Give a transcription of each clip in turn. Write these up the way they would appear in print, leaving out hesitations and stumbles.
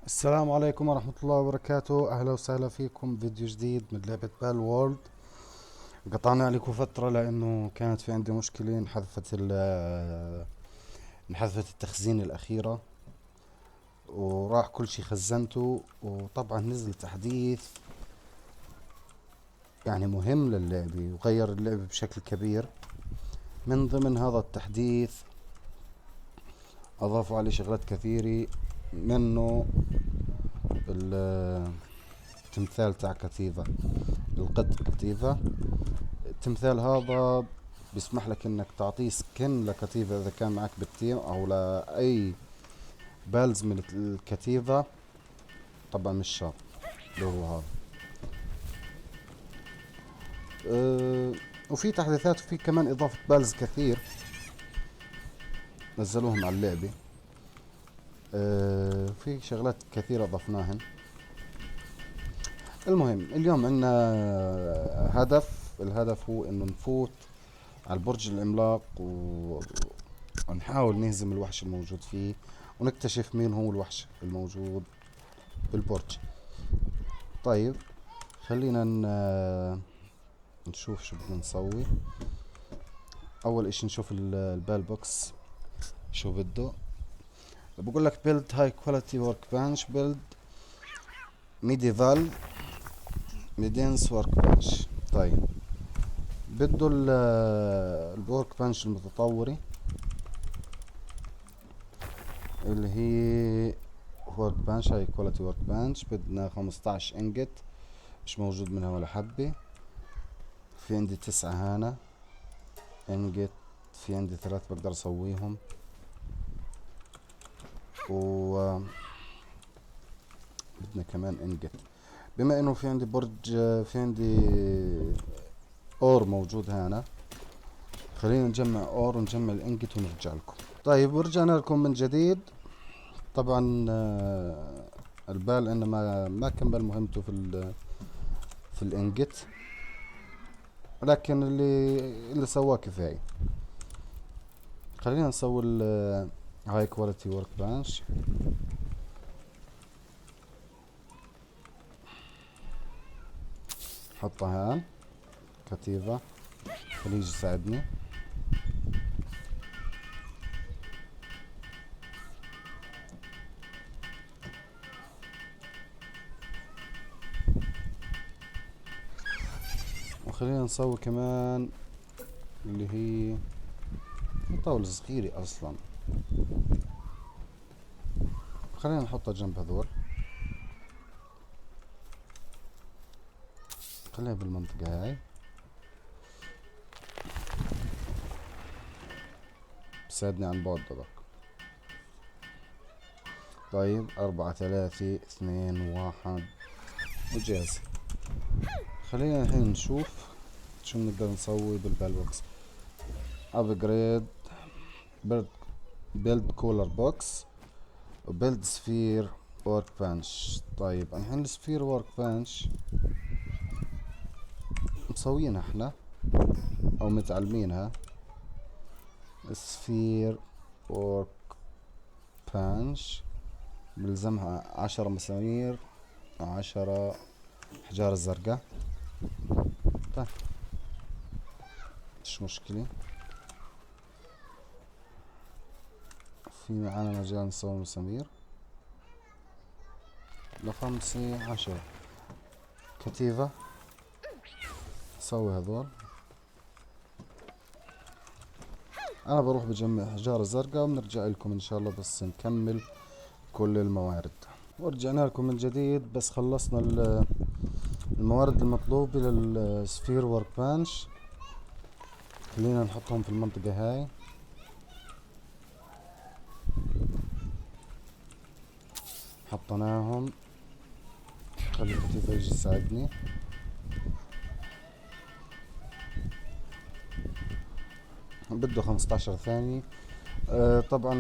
السلام عليكم ورحمة الله وبركاته. أهلا وسهلا فيكم فيديو جديد من لعبة بال وورلد. قطعنا عليكم فترة لأنه كانت في عندي مشكلة، انحذفت التخزين الأخيرة وراح كل شي خزنته، وطبعا نزل تحديث يعني مهم للعبة وغير اللعبة بشكل كبير. من ضمن هذا التحديث أضافوا عليه شغلات كثيرة، منه التمثال تاع كتيفا، القط كتيفا. التمثال هذا بيسمح لك انك تعطيه سكن لكتيفا اذا كان معك بالتيم او لاي بالز من الكتيفا. طبعا مش شرط اللي هو هذا. وفي تحديثات وفي كمان اضافة بالز كثير نزلوهم على اللعبة. في شغلات كثيرة اضفناهن. المهم اليوم عندنا الهدف هو انه نفوت على البرج العملاق ونحاول نهزم الوحش الموجود فيه، ونكتشف مين هو الوحش الموجود بالبرج. طيب خلينا نشوف شو بدنا نسوي. اول اشي نشوف البال بوكس شو بده. بقول لك بيلد هاي كواليتي ورك بنش، بيلد ميديفال ميدينس ورك بنش. طيب بده الورك بنش المتطوري اللي هي ورك بنش، هاي كواليتي ورك بنش. بدنا 15 انجت، مش موجود منها ولا حبة. في عندي 9 هنا انجت، في عندي 3 بقدر اسويهم. و بدنا كمان انجت. بما انه في عندي برج، في عندي اور موجود هنا، خلينا نجمع اور ونجمع الانجت ونرجع لكم. طيب ورجعنا لكم من جديد. طبعا البال انه ما كمل مهمته في الانجت، لكن اللي سواه كفاية. خلينا نسوي هاي كواليتي ورك بانش. حطها هان كتيبة، خليه يجي يساعدني. وخلينا نسوي كمان اللي هي طاولة صغيرة اصلا، خلينا نحطها جنب هذول. خليها بالمنطقة هاي، بساعدني عن بعد ضبط. طيب 4 3 2 1 وجاهز. خلينا الحين نشوف شو بنقدر نسوي بالبال بوكس. ابجريد بيلد كولر بوكس وبيلد سفير ورك بانش. طيب الحين السفير ورك بانش مسوينها احنا او متعلمينها. سفير ورك بانش بلزمها 10 مسامير، 10 حجارة زرقاء. طيب مش مشكلة، في معانا مجال نسوي مسامير ل5 10 كتيبة. سوي هذول. انا بروح بجمع حجارة زرقاء وبنرجع لكم ان شاء الله بس نكمل كل الموارد. ورجعنا لكم من جديد بس خلصنا الموارد المطلوبة للسفير ورك بانش. خلينا نحطهم في المنطقة هاي. حطيناهم، خلي الكتيبة يجي يساعدني. بده 15 ثانية. طبعا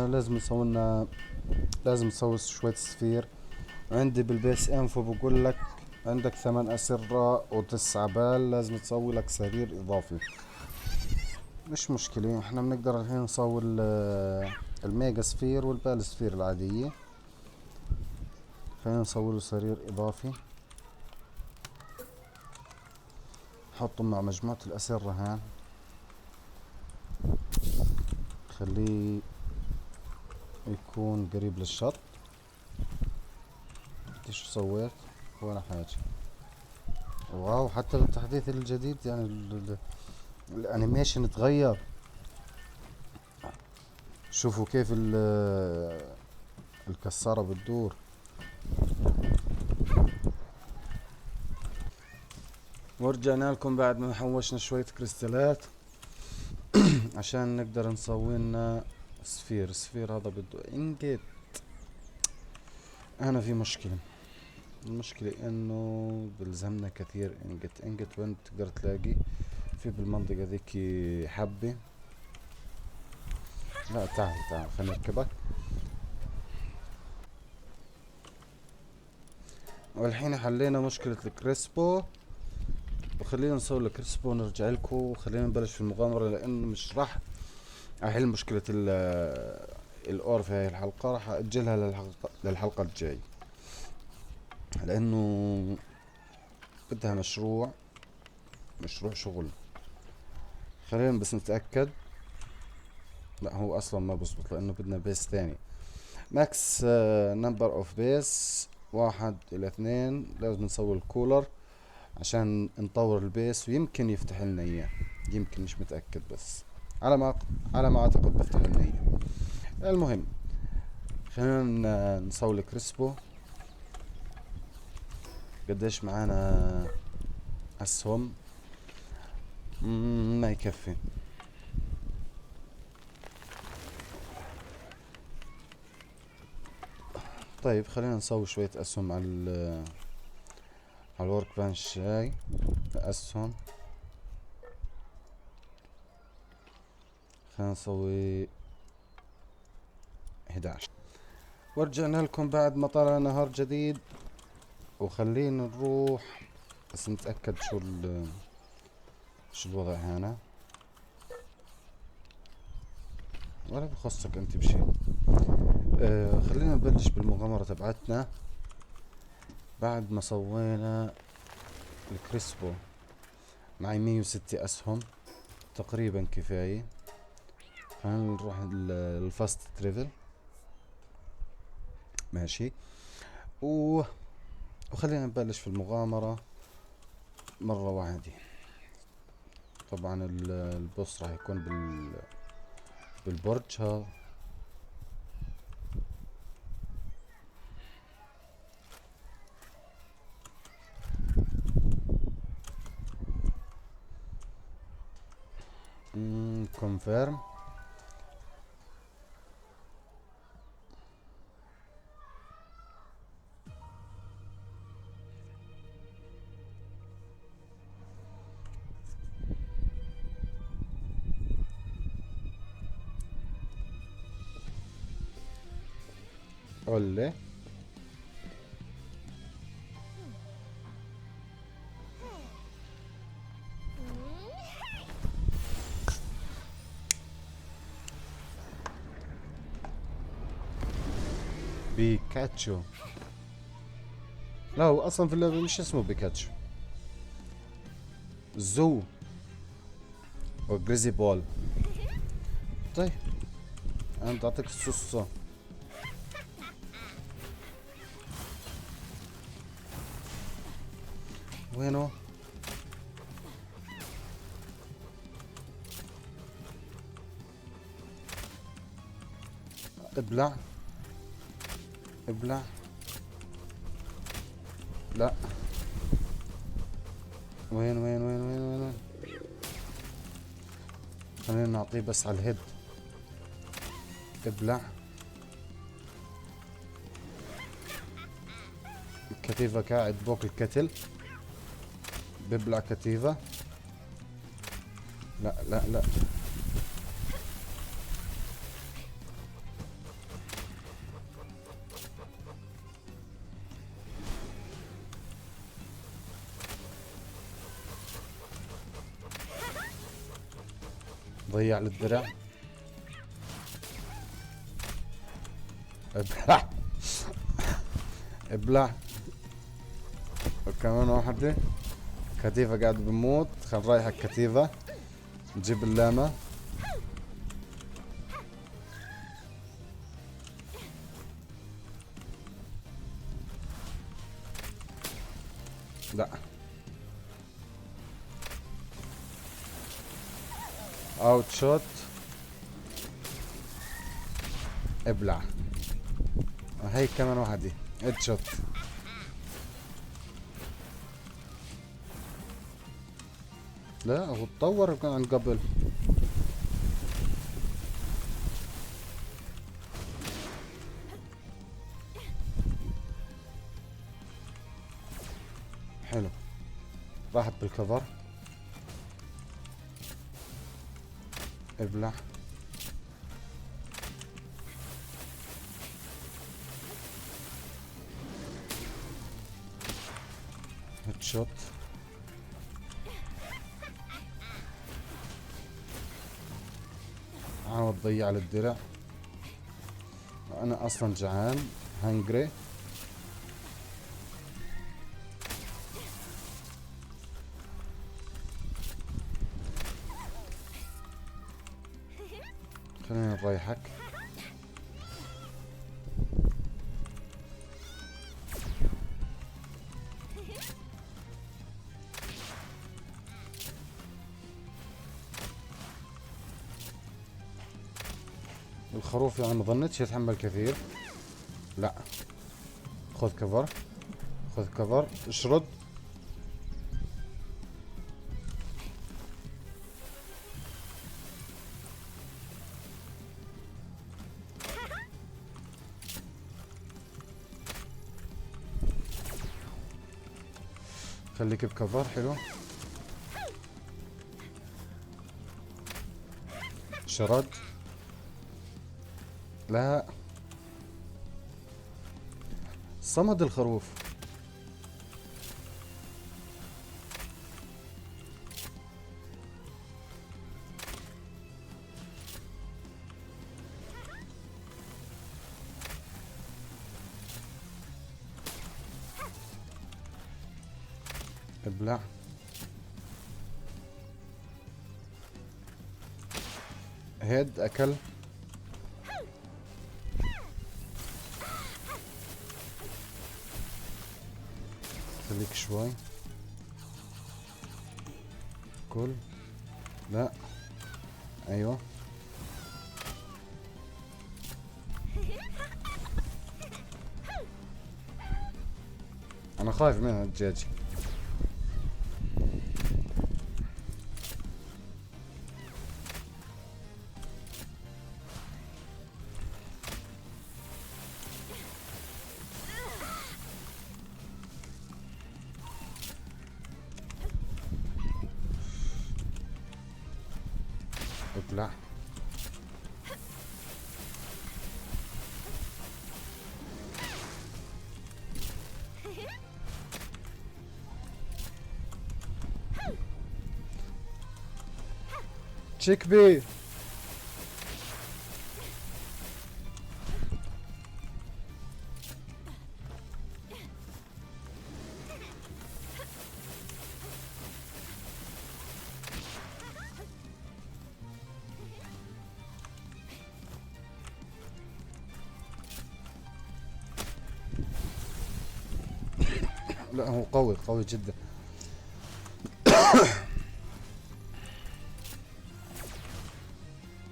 لازم نسوي شوية سفير. عندي بالبيس انفو بقول لك عندك 8 أسرة و9 بال، لازم تسوي لك سرير إضافي. مش مشكلة، احنا بنقدر الحين نسوي الميجا سفير والبال سفير العادية. خلينا نسوي له سرير اضافي، حطه مع مجموعة الاسرة هان، خليه يكون قريب للشط. انت شو سويت ولا حاجة؟ واو، حتى بالتحديث الجديد يعني الانيميشن تغير. شوفوا كيف الكسارة بتدور. ورجعنا لكم بعد ما حوشنا شوية كريستالات عشان نقدر نسوي لنا سفير. السفير هذا بده انجت. انا في مشكلة، المشكلة انه بلزمنا كثير انجت وين تقدر تلاقي؟ في بالمنطقة ذيك حبة. لا تعال خلينا نركبك. والحين حلينا مشكلة الكريسبو، وخلينا نسوي الكريسبو ونرجع لكم، وخلينا نبلش في المغامرة لانه مش راح احل مشكلة الاور في هاي الحلقة، راح اجلها للحلقة الجاي لانه بدها مشروع شغل. خلينا بس نتأكد. لا هو اصلا ما بزبط لانه بدنا بيس ثاني. ماكس نمبر اوف بيس 1 إلى 2. لازم نسوي الكولر عشان نطور البيس ويمكن يفتح لنا اياه، يمكن مش متأكد بس على ما اعتقد بفتح لنا اياه. المهم خلينا نسوي الكريسبو. قديش معانا اسهم؟ ما يكفي. طيب خلينا نسوي شوية اسهم على الورك بانش هاي. اسهم خلينا نسوي 11. ورجعنا لكم بعد ما طلع نهار جديد، وخلينا نروح بس نتأكد شو الوضع هنا. ولا بخصك انت بشي. خلينا نبلش بالمغامرة تبعتنا بعد ما سوينا الكريسبو. معي 106 اسهم تقريبا كفاية. خلينا نروح الفاست تريفل. ماشي وخلينا نبلش في المغامرة مرة واحدة. طبعا البوس راح يكون بالبرج هذا. كونفيرم. قولي بيكاتشو. لا هو اصلا في اللعبة مش اسمه بيكاتشو، زو وجريزي بول. طيب انا بدي اعطيك الصوصة. وينه؟ ابلع ابلع. لا وين. خلينا نعطيه بس على الهيد. ابلع. كتيفة قاعد فوق الكتل ببلع كتيفة. لا ضيع للدرع. ابلع ابلع. وكمان واحدة. كتيفة قاعد بموت، خل رايح الكتيفة نجيب اللامة. لا اوت شوت. ابلع. هي كمان واحدة هيد شوت. لا هو اتطور عن قبل. حلو راحت بالكفر. ابلع. هيد شوت. عاود ضيع على الدرع. انا اصلا جعان هنجري. خلينا نريحك. الخروف يعني ما ظنيتش يتحمل كثير. لا خذ كفر، خذ كفر، اشرد. خليك بكفر. حلو. شرد. لا صمد الخروف. ابلع. هيد اكل. خليك شوي. كل. لا ايوه. انا خايف منها الدجاج. ابلع. تشيك بي. لا هو قوي قوي جدا.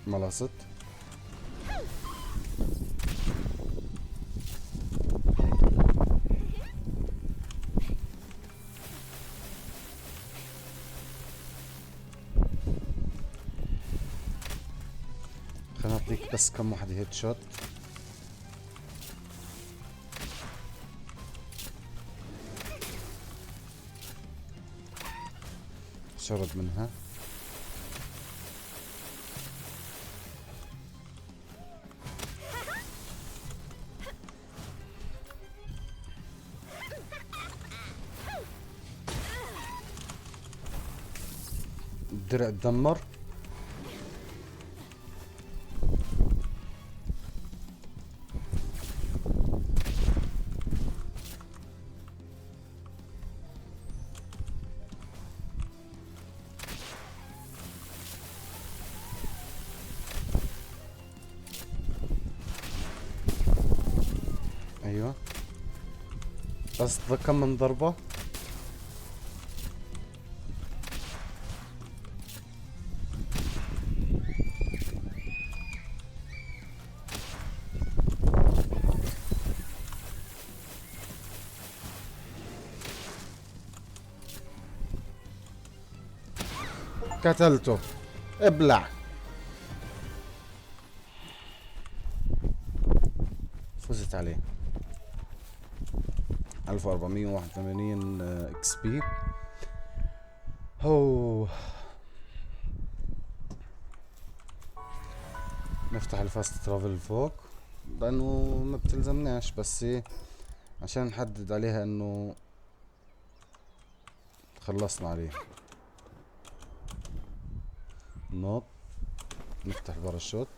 ملاصت. خلينا نعطيك بس كم واحدة هيد شوت. شرد منها. الدرع تدمر. بس كم من ضربة. قتلته. ابلع. فزت عليه 1481 اكس بي. هو نفتح الفاست ترافل فوق لانه ما بتلزمناش، بس عشان نحدد عليها انه خلصنا عليه. نوت. نفتح الباراشوت.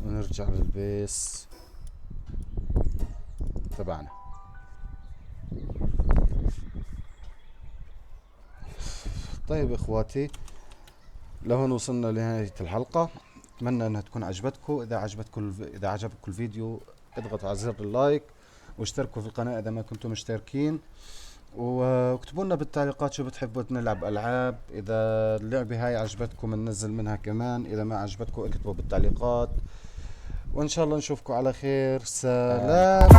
ونرجع للبيس تبعنا. طيب اخواتي، لهون وصلنا لنهاية الحلقة. اتمنى انها تكون عجبتكم. اذا عجبكم الفيديو اضغطوا على زر اللايك واشتركوا في القناة اذا ما كنتم مشتركين، واكتبوا لنا بالتعليقات شو بتحبوا نلعب العاب. اذا اللعبة هاي عجبتكم ننزل منها كمان، اذا ما عجبتكم اكتبوا بالتعليقات، وان شاء الله نشوفكم على خير. سلام.